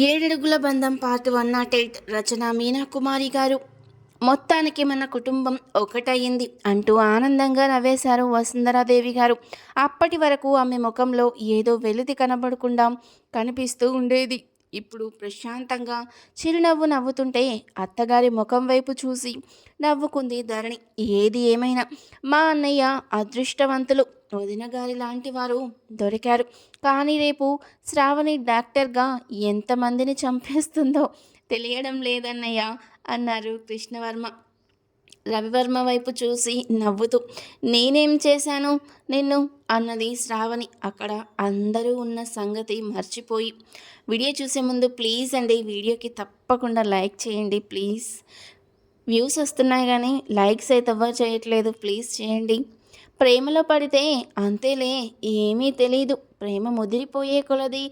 ఏడడుగుల బంధం పార్ట్ 108 రచన మీనా కుమారి గారు. మొత్తానికి మన కుటుంబం ఒకటయింది అంటూ ఆనందంగా నవ్వేశారు వసుంధరాదేవి గారు. అప్పటి వరకు ఆమె ముఖంలో ఏదో వెలితి కనబడకుండా కనిపిస్తూ ఉండేది. ఇప్పుడు ప్రశాంతంగా చిరునవ్వు నవ్వుతుంటే అత్తగారి ముఖం వైపు చూసి నవ్వుకుంది ధరణి. ఏది ఏమైనా మా అన్నయ్య అదృష్టవంతులు. వదిన గారి లాంటి వారు దొరికారు. కానీ రేపు శ్రావణి డాక్టర్గా ఎంతమందిని చంపేస్తుందో తెలియడం లేదన్నయ్య అన్నారు కృష్ణవర్మ. రవివర్మ వైపు చూసి నవ్వుతూ, నేనేం చేశాను నిన్ను అన్నది శ్రావణి అక్కడ అందరూ ఉన్న సంగతి మర్చిపోయి. వీడియో చూసే ముందు ప్లీజ్ అండి వీడియోకి తప్పకుండా లైక్ చేయండి ప్లీజ్. వ్యూస్ వస్తున్నాయి కానీ లైక్స్ అయితే ఎవరు చేయట్లేదు, ప్లీజ్ చేయండి. ప్రేమలో పడితే అంతేలే, ఏమీ తెలీదు. ప్రేమ ముదిరిపోయే కొలది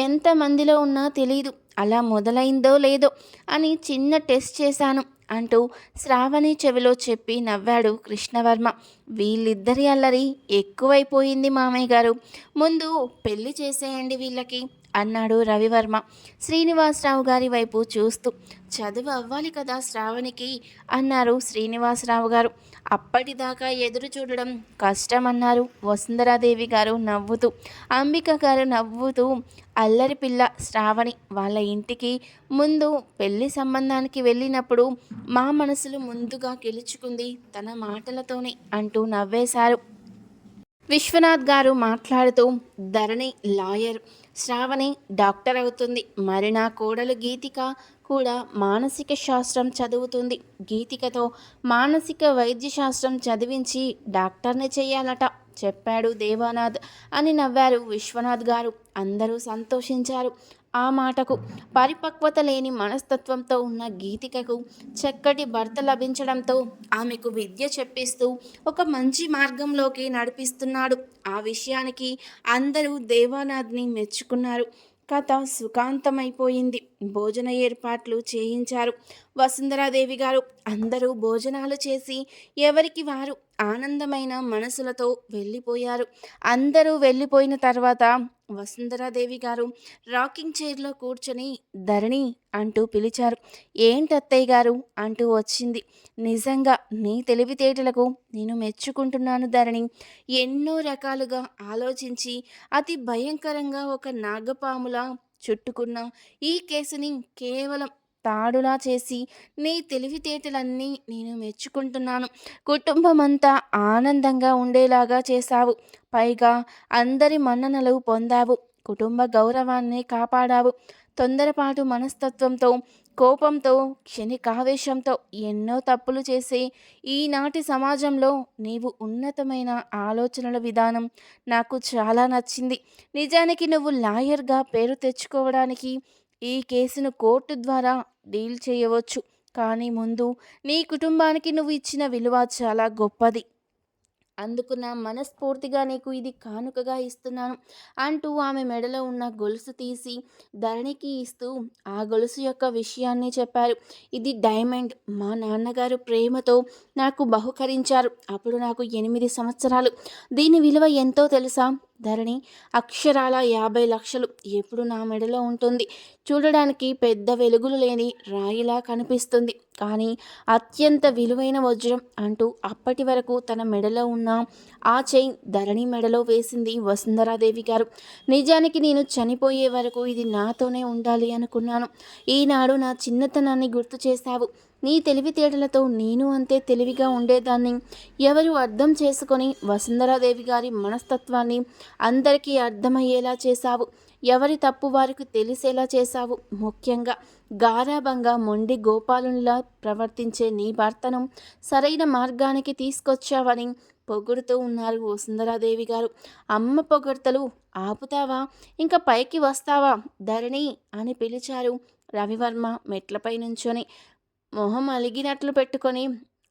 ఎంతమందిలో ఉన్నా తెలీదు అలా మొదలైందో లేదో అని చిన్న టెస్ట్ చేశాను అంటూ శ్రావణి చెవిలో చెప్పి నవ్వాడు కృష్ణవర్మ. వీళ్ళిద్దరి అల్లరి ఎక్కువైపోయింది మామయ్య గారు, ముందు పెళ్లి చేసేయండి వీళ్ళకి అన్నాడు రవివర్మ శ్రీనివాసరావు గారి వైపు చూస్తూ. చదువు అవ్వాలి కదా శ్రావణికి అన్నారు శ్రీనివాసరావు గారు. అప్పటిదాకా ఎదురు చూడడం కష్టమన్నారు వసుంధరాదేవి గారు నవ్వుతూ. అంబిక గారు నవ్వుతూ, అల్లరి పిల్ల శ్రావణి వాళ్ళ ఇంటికి ముందు పెళ్లి సంబంధానికి వెళ్ళినప్పుడు మా మనసులు ముందుగా గెలుచుకుంది తన మాటలతోనే అంటూ నవ్వేశారు. విశ్వనాథ్ గారు మాట్లాడుతూ, ధరణి లాయర్, శ్రావణి డాక్టర్ అవుతుంది. మరి నా కోడలు గీతిక కూడా మానసిక శాస్త్రం చదువుతుంది. గీతికతో మానసిక వైద్య శాస్త్రం చదివించి డాక్టర్ని చేయాలట చెప్పాడు దేవానాథ్ అని నవ్వారు విశ్వనాథ్ గారు. అందరూ సంతోషించారు ఆ మాటకు. పరిపక్వత లేని మనస్తత్వంతో ఉన్న గీతికకు చక్కటి భర్త లభించడంతో ఆమెకు విద్య చెప్పిస్తూ ఒక మంచి మార్గంలోకి నడిపిస్తున్నాడు. ఆ విషయానికి అందరూ దేవానాథ్ని మెచ్చుకున్నారు. కథ సుఖాంతమైపోయింది. భోజన ఏర్పాట్లు చేయించారు వసుంధరాదేవి గారు. అందరూ భోజనాలు చేసి ఎవరికి వారు ఆనందమైన మనసులతో వెళ్ళిపోయారు. అందరూ వెళ్ళిపోయిన తర్వాత వసుంధరాదేవి గారు రాకింగ్ చైర్లో కూర్చొని ధరణి అంటూ పిలిచారు. ఏంటత్తయ్య గారు అంటూ వచ్చింది. నిజంగా నీ తెలివితేటలకు నేను మెచ్చుకుంటున్నాను ధరణి. ఎన్నో రకాలుగా ఆలోచించి అతి భయంకరంగా ఒక నాగపాములా చుట్టుకున్న ఈ కేసుని కేవలం తాడులా చేసి నీ తెలివితేటలన్నీ నేను మెచ్చుకుంటున్నాను. కుటుంబమంతా ఆనందంగా ఉండేలాగా చేశావు. పైగా అందరి మన్ననలు పొందావు. కుటుంబ గౌరవాన్ని కాపాడావు. తొందరపాటు మనస్తత్వంతో, కోపంతో, క్షణికావేశంతో ఎన్నో తప్పులు చేసే ఈనాటి సమాజంలో నీవు ఉన్నతమైన ఆలోచనల విధానం నాకు చాలా నచ్చింది. నిజానికి నువ్వు లాయర్గా పేరు తెచ్చుకోవడానికి ఈ కేసును కోర్టు ద్వారా డీల్ చేయవచ్చు. కానీ ముందు నీ కుటుంబానికి నువ్వు ఇచ్చిన విలువ చాలా గొప్పది. అందుకు నా మనస్ఫూర్తిగా నీకు ఇది కానుకగా ఇస్తున్నాను అంటూ ఆమె మెడలో ఉన్న గొలుసు తీసి ధరణికి ఇస్తూ ఆ గొలుసు యొక్క విషయాన్ని చెప్పారు. ఇది డైమండ్. మా నాన్నగారు ప్రేమతో నాకు బహుకరించారు. అప్పుడు నాకు 8 సంవత్సరాలు. దీని విలువ ఎంతో తెలుసా ధరణి? అక్షరాల 50 లక్షలు. ఎప్పుడు నా మెడలో ఉంటుంది. చూడడానికి పెద్ద వెలుగులు లేని రాయిలా కనిపిస్తుంది, కానీ అత్యంత విలువైన వజ్రం అంటూ అప్పటి వరకు తన మెడలో ఉన్న ఆ చైన్ ధరణి మెడలో వేసింది వసుంధరాదేవి గారు. నిజానికి నేను చనిపోయే వరకు ఇది నాతోనే ఉండాలి అనుకున్నాను. ఈనాడు నా చిన్నతనాన్ని గుర్తు చేశావు. నీ తెలివితేటలతో నేను అంతే తెలివిగా ఉండేదాన్ని. ఎవరు అర్థం చేసుకొని వసుంధరాదేవి గారి మనస్తత్వాన్ని అందరికీ అర్థమయ్యేలా చేశావు. ఎవరి తప్పు వారికి తెలిసేలా చేశావు. ముఖ్యంగా గారాబంగా మొండి గోపాలునిలా ప్రవర్తించే నీ భర్తను సరైన మార్గానికి తీసుకొచ్చావని పొగుడుతూ ఉన్నారు వసుంధరాదేవి గారు. అమ్మ పొగడ్తలు ఆపుతావా? ఇంకా పైకి వస్తావా ధరణి అని పిలిచారు రవివర్మ మెట్లపై నుంచొని. మొహం అలిగినట్లు పెట్టుకొని,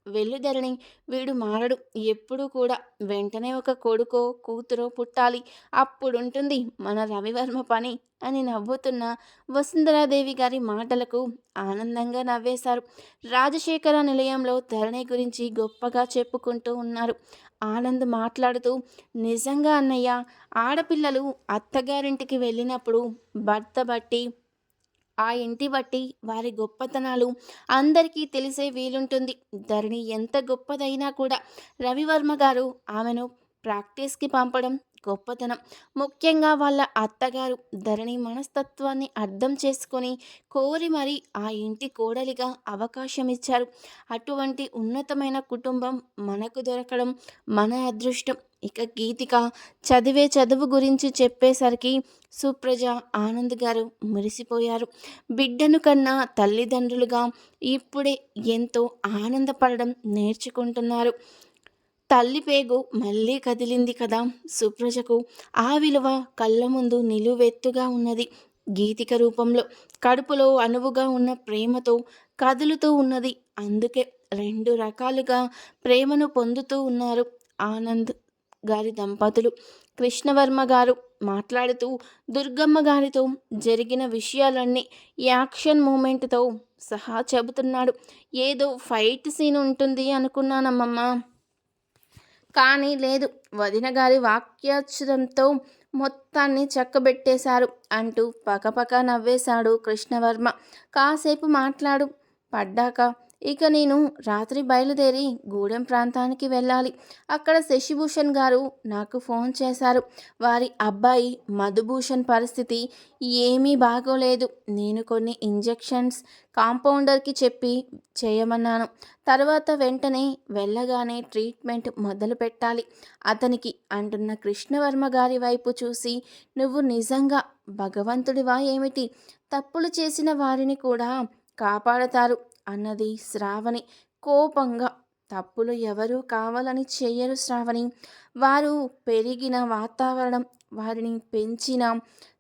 వెళ్ళు ధరణి, వీడు మారడు. ఎప్పుడూ కూడా వెంటనే ఒక కొడుకో కూతురో పుట్టాలి. అప్పుడుంటుంది మన రవివర్మ పని అని నవ్వుతున్న వసుంధరాదేవి గారి మాటలకు ఆనందంగా నవ్వేశారు. రాజశేఖర నిలయంలో ధరణి గురించి గొప్పగా చెప్పుకుంటూ ఉన్నారు. ఆనంద్ మాట్లాడుతూ, నిజంగా అన్నయ్య, ఆడపిల్లలు అత్తగారింటికి వెళ్ళినప్పుడు భర్త బట్టి ఆ ఇంటి బట్టి వారి గొప్పతనాలు అందరికీ తెలిసే వీలుంటుంది. ధరణి ఎంత గొప్పదైనా కూడా రవివర్మ గారు ఆమెను ప్రాక్టీస్‌కి పంపడం గొప్పతనం. ముఖ్యంగా వాళ్ళ అత్తగారు ధరణి మనస్తత్వాన్ని అర్థం చేసుకొని కోరి మరీ ఆ ఇంటి కోడలిగా అవకాశం ఇచ్చారు. అటువంటి ఉన్నతమైన కుటుంబం మనకు దొరకడం మన అదృష్టం. ఇక గీతిక చదివే చదువు గురించి చెప్పేసరికి సుప్రజ, ఆనంద్ గారు మురిసిపోయారు. బిడ్డను కన్నా తల్లిదండ్రులుగా ఇప్పుడే ఎంతో ఆనందపడడం నేర్చుకుంటున్నారు. తల్లి పేగు మళ్ళీ కదిలింది కదా సుప్రజకు. ఆ విలువ కళ్ళ ముందు నిలువెత్తుగా ఉన్నది. గీతిక రూపంలో కడుపులో అణువుగా ఉన్న ప్రేమతో కదులుతూ ఉన్నది. అందుకే రెండు రకాలుగా ప్రేమను పొందుతూ ఉన్నారు ఆనంద్ గారి దంపతులు. కృష్ణవర్మ గారు మాట్లాడుతూ దుర్గమ్మ గారితో జరిగిన విషయాలన్నీ యాక్షన్ మూమెంట్తో సహా చెబుతున్నాడు. ఏదో ఫైట్ సీన్ ఉంటుంది అనుకున్నానమ్మమ్మ, కానీ లేదు. వదిన గారి వాక్యాచురంతో మొత్తాన్ని చక్కబెట్టేశారు అంటూ పకపక నవ్వేశాడు కృష్ణవర్మ. కాసేపు మాట్లాడు పడ్డాక ఇక నేను రాత్రి బయలుదేరి గూడెం ప్రాంతానికి వెళ్ళాలి. అక్కడ శశిభూషణ్ గారు నాకు ఫోన్ చేశారు. వారి అబ్బాయి మధుభూషణ్ పరిస్థితి ఏమీ బాగోలేదు. నేను కొన్ని ఇంజెక్షన్స్ కాంపౌండర్కి చెప్పి చేయమన్నాను. తర్వాత వెంటనే వెళ్ళగానే ట్రీట్మెంట్ మొదలు పెట్టాలి అతనికి అంటున్న కృష్ణవర్మ గారి వైపు చూసి, నువ్వు నిజంగా భగవంతుడివా ఏమిటి? తప్పులు చేసిన వారిని కూడా కాపాడతారు అన్నది శ్రావణి కోపంగా. తప్పులు ఎవరూ కావాలని చెయ్యరు శ్రావణి. వారు పెరిగిన వాతావరణం, వారిని పెంచిన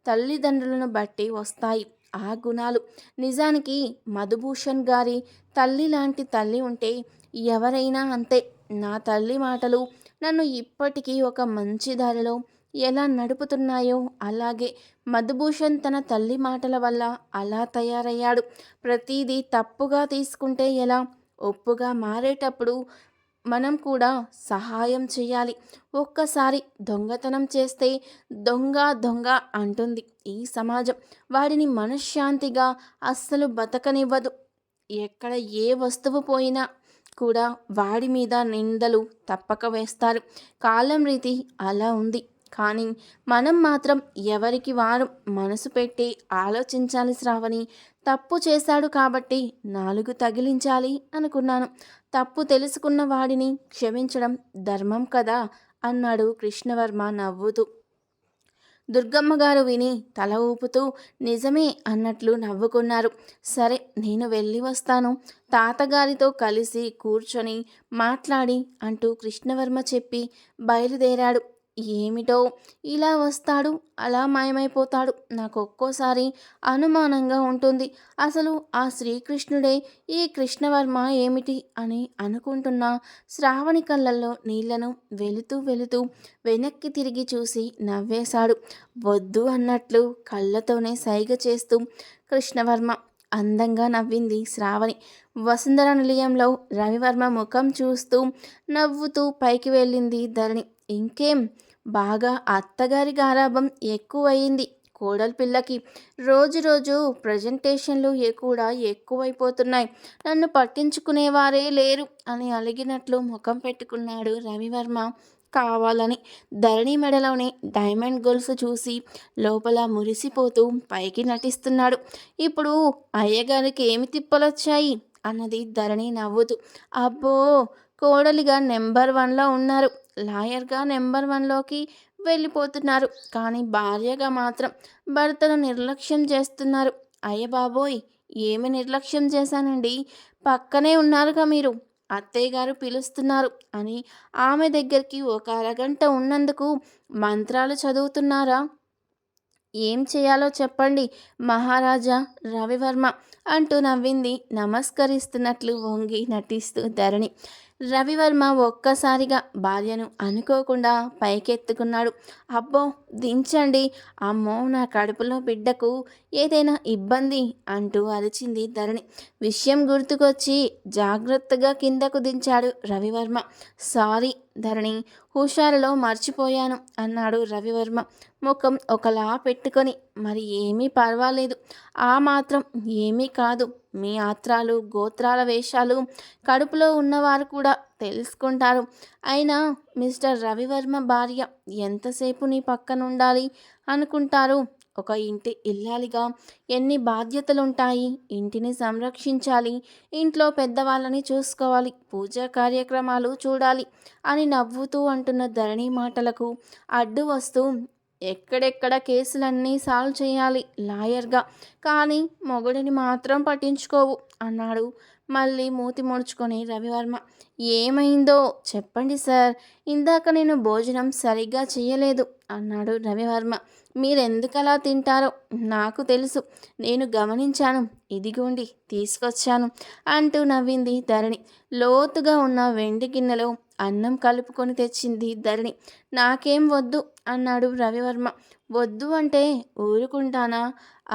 తల్లిదండ్రులను బట్టి వస్తాయి ఆ గుణాలు. నిజానికి మధుభూషణ్ గారి తల్లి లాంటి తల్లి ఉంటే ఎవరైనా అంతే. నా తల్లి మాటలు నన్ను ఇప్పటికీ ఒక మంచి దారిలో ఎలా నడుపుతున్నాయో అలాగే మధుభూషణ్ తన తల్లి మాటల వల్ల అలా తయారయ్యాడు. ప్రతిదీ తప్పుగా తీసుకుంటే ఎలా? ఒప్పుగా మారేటప్పుడు మనం కూడా సహాయం చేయాలి. ఒక్కసారి దొంగతనం చేస్తే దొంగ దొంగ అంటుంది ఈ సమాజం. వాడిని మనశ్శాంతిగా అస్సలు బతకనివ్వదు. ఎక్కడ ఏ వస్తువు పోయినా కూడా వాడి మీద నిందలు తప్పక వేస్తారు. కాలం రీతి అలా ఉంది. కానీ మనం మాత్రం ఎవరికి వారు మనసు పెట్టి ఆలోచించాలి శ్రావణి. తప్పు చేశాడు కాబట్టి 4 తగిలించాలి అనుకున్నాను. తప్పు తెలుసుకున్న వాడిని క్షమించడం ధర్మం కదా అన్నాడు కృష్ణవర్మ నవ్వుతూ. దుర్గమ్మ గారు విని తల ఊపుతూ నిజమే అన్నట్లు నవ్వుకున్నారు. సరే నేను వెళ్ళి వస్తాను. తాతగారితో కలిసి కూర్చొని మాట్లాడి అంటూ కృష్ణవర్మ చెప్పి బయలుదేరాడు. ఏమిటో ఇలా వస్తాడు అలా మాయమైపోతాడు. నాకు ఒక్కోసారి అనుమానంగా ఉంటుంది. అసలు ఆ శ్రీకృష్ణుడే ఈ కృష్ణవర్మ ఏమిటి అని అనుకుంటున్న శ్రావణి కళ్ళల్లో నీళ్లను వెళుతూ వెళుతూ వెనక్కి తిరిగి చూసి నవ్వేశాడు. వద్దు అన్నట్లు కళ్ళతోనే సైగ చేస్తూ కృష్ణవర్మ. అందంగా నవ్వింది శ్రావణి. వసుంధర నిలయంలో రవివర్మ ముఖం చూస్తూ నవ్వుతూ పైకి వెళ్ళింది ధరణి. ఇంకేం, బాగా అత్తగారి గారాబం ఎక్కువయింది కోడలి పిల్లకి. రోజు రోజు ప్రజెంటేషన్లు కూడా ఎక్కువైపోతున్నాయి. నన్ను పట్టించుకునేవారే లేరు అని అలిగినట్లు ముఖం పెట్టుకున్నాడు రవివర్మ కావాలని. ధరణి మెడలోని డైమండ్ గొలుసు చూసి లోపల మురిసిపోతూ పైకి నటిస్తున్నాడు. ఇప్పుడు అయ్యగారికి ఏమి తిప్పలొచ్చాయి అన్నది ధరణి నవ్వుతూ. అబ్బో, కోడలిగా నెంబర్ 1లో ఉన్నారు. లాయర్గా నెంబర్ 1లోకి వెళ్ళిపోతున్నారు. కానీ భార్యగా మాత్రం భర్తను నిర్లక్ష్యం చేస్తున్నారు. అయ్య బాబోయ్, ఏమి నిర్లక్ష్యం చేశానండి? పక్కనే ఉన్నారుగా మీరు. అత్తయ్య గారు పిలుస్తున్నారు అని ఆమె దగ్గరికి ఒక అరగంట ఉన్నందుకు మంత్రాలు చదువుతున్నారా? ఏం చేయాలో చెప్పండి మహారాజా రవివర్మ అంటూ నవ్వింది నమస్కరిస్తున్నట్లు వంగి నటిస్తూ ధరణి. రవివర్మ ఒక్కసారిగా భార్యను అనుకోకుండా పైకెత్తుకున్నాడు. అబ్బో దించండి, అమ్మో నా కడుపులో బిడ్డకు ఏదైనా ఇబ్బంది అంటూ అరిచింది ధరణి. విషయం గుర్తుకొచ్చి జాగ్రత్తగా కిందకు దించాడు రవివర్మ. సారీ ధరణి, హుషారులో మర్చిపోయాను అన్నాడు రవివర్మ ముఖం ఒకలా పెట్టుకొని. మరి ఏమీ పర్వాలేదు. ఆ మాత్రం ఏమీ కాదు. మీ ఆత్రాలు గోత్రాల వేషాలు కడుపులో ఉన్నవారు కూడా తెలుసుకుంటారు. అయినా మిస్టర్ రవివర్మ భార్య ఎంతసేపు నీ పక్కనుండాలి అనుకుంటారు? ఒక ఇంటి ఇల్లాలిగా ఎన్ని బాధ్యతలుంటాయి. ఇంటిని సంరక్షించాలి, ఇంట్లో పెద్దవాళ్ళని చూసుకోవాలి, పూజా కార్యక్రమాలు చూడాలి అని నవ్వుతూ అంటున్న ధరణి మాటలకు అడ్డు వస్తూ ఎక్కడెక్కడ కేసులన్నీ సాల్వ్ చేయాలి లాయర్గా, కానీ మొగుడిని మాత్రం పట్టించుకోవు అన్నాడు మళ్ళీ మూతి ముడుచుకొని రవివర్మ. ఏమైందో చెప్పండి సార్, ఇందాక నేను భోజనం సరిగ్గా చేయలేదు అన్నాడు రవివర్మ. మీరెందుకలా తింటారో నాకు తెలుసు, నేను గమనించాను, ఇదిగోండి తీసుకొచ్చాను అంటూ నవ్వింది ధరణి. లోతుగా ఉన్న వెండి గిన్నెలో అన్నం కలుపుకొని తెచ్చింది ధరణి. నాకేం వద్దు అన్నాడు రవివర్మ. వద్దు అంటే ఊరుకుంటానా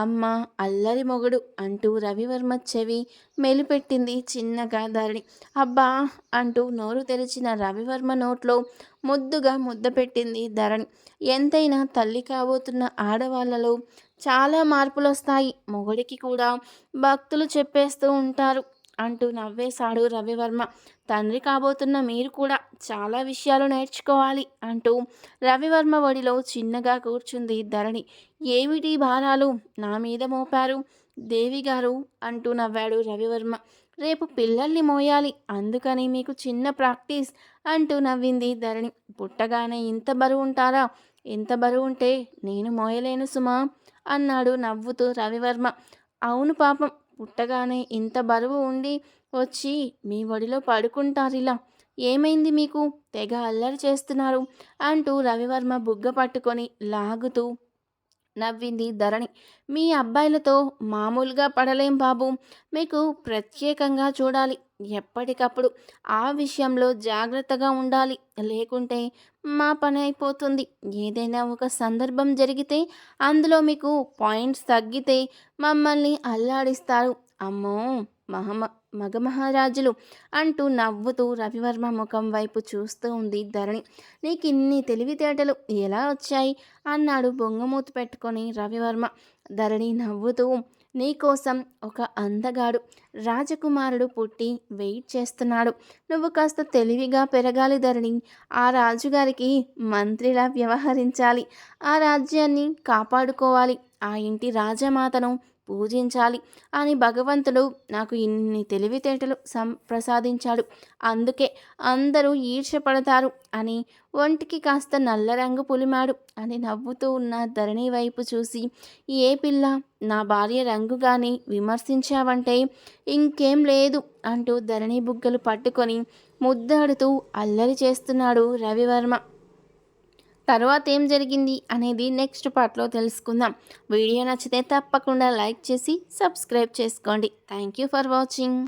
అమ్మ, అల్లరి మొగుడు అంటూ రవివర్మ చెవి మెలిపెట్టింది చిన్నగా ధరణి. అబ్బా అంటూ నోరు తెరిచిన రవివర్మ నోట్లో ముద్దుగా ముద్ద పెట్టింది ధరణి. ఎంతైనా తల్లి కాబోతున్న ఆడవాళ్ళలో చాలా మార్పులు వస్తాయి, మొగుడికి కూడా భక్తులు చెప్పేస్తూ ఉంటారు అంటూ నవ్వేశాడు రవివర్మ. తండ్రి కాబోతున్న మీరు కూడా చాలా విషయాలు నేర్చుకోవాలి అంటూ రవివర్మ ఒడిలో చిన్నగా కూర్చుంది ధరణి. ఏమిటి భారాలు నా మీద మోపారు దేవిగారు అంటూ నవ్వాడు రవివర్మ. రేపు పిల్లల్ని మోయాలి, అందుకని మీకు చిన్న ప్రాక్టీస్ అంటూ నవ్వింది ధరణి. పుట్టగానే ఇంత బరువు ఉంటారా? ఎంత బరువు ఉంటే నేను మోయలేను సుమా అన్నాడు నవ్వుతూ రవివర్మ. అవును పాపం, పుట్టగానే ఇంత బరువు ఉండి వచ్చి మీ ఒడిలో పడుకుంటారిలా. ఏమైంది మీకు, తెగ అల్లరి చేస్తున్నారు అంటూ రవివర్మ బుగ్గ పట్టుకొని లాగుతూ నవ్వింది ధరణి. మీ అబ్బాయిలతో మామూలుగా పడలేం బాబు, మీకు ప్రత్యేకంగా చూడాలి. ఎప్పటికప్పుడు ఆ విషయంలో జాగ్రత్తగా ఉండాలి, లేకుంటే మా పని అయిపోతుంది. ఏదైనా ఒక సందర్భం జరిగితే అందులో మీకు పాయింట్స్ తగ్గితే మమ్మల్ని అల్లాడిస్తారు. అమ్మో మగమహారాజులు అంటూ నవ్వుతూ రవివర్మ ముఖం వైపు చూస్తూ ఉంది ధరణి. నీకు ఇన్ని తెలివితేటలు ఎలా వచ్చాయి అన్నాడు బొంగమూతి పెట్టుకొని రవివర్మ. ధరణి నవ్వుతూ, నీకోసం ఒక అందగాడు రాజకుమారుడు పుట్టి వెయిట్ చేస్తున్నాడు. నువ్వు కాస్త తెలివిగా పెరగాలి ధరణి. ఆ రాజుగారికి మంత్రిలా వ్యవహరించాలి, ఆ రాజ్యాన్ని కాపాడుకోవాలి, ఆ ఇంటి రాజమాతను పూజించాలి అని భగవంతుడు నాకు ఇన్ని తెలివితేటలు ప్రసాదించాడు. అందుకే అందరూ ఈర్ష్యపడతారు అని ఒంటికి కాస్త నల్ల రంగు పులిమాడు అని నవ్వుతూ ఉన్న ధరణి వైపు చూసి, ఏ పిల్ల నా భార్య రంగు కానీ విమర్శించావంటే ఇంకేం లేదు అంటూ ధరణి బుగ్గలు పట్టుకొని ముద్దాడుతూ అల్లరి చేస్తున్నాడు రవివర్మ. తర్వాత ఏం జరిగింది అనేది నెక్స్ట్ పార్ట్లో తెలుసుకుందాం. వీడియో నచ్చితే తప్పకుండా లైక్ చేసి సబ్స్క్రైబ్ చేసుకోండి. Thank you for watching.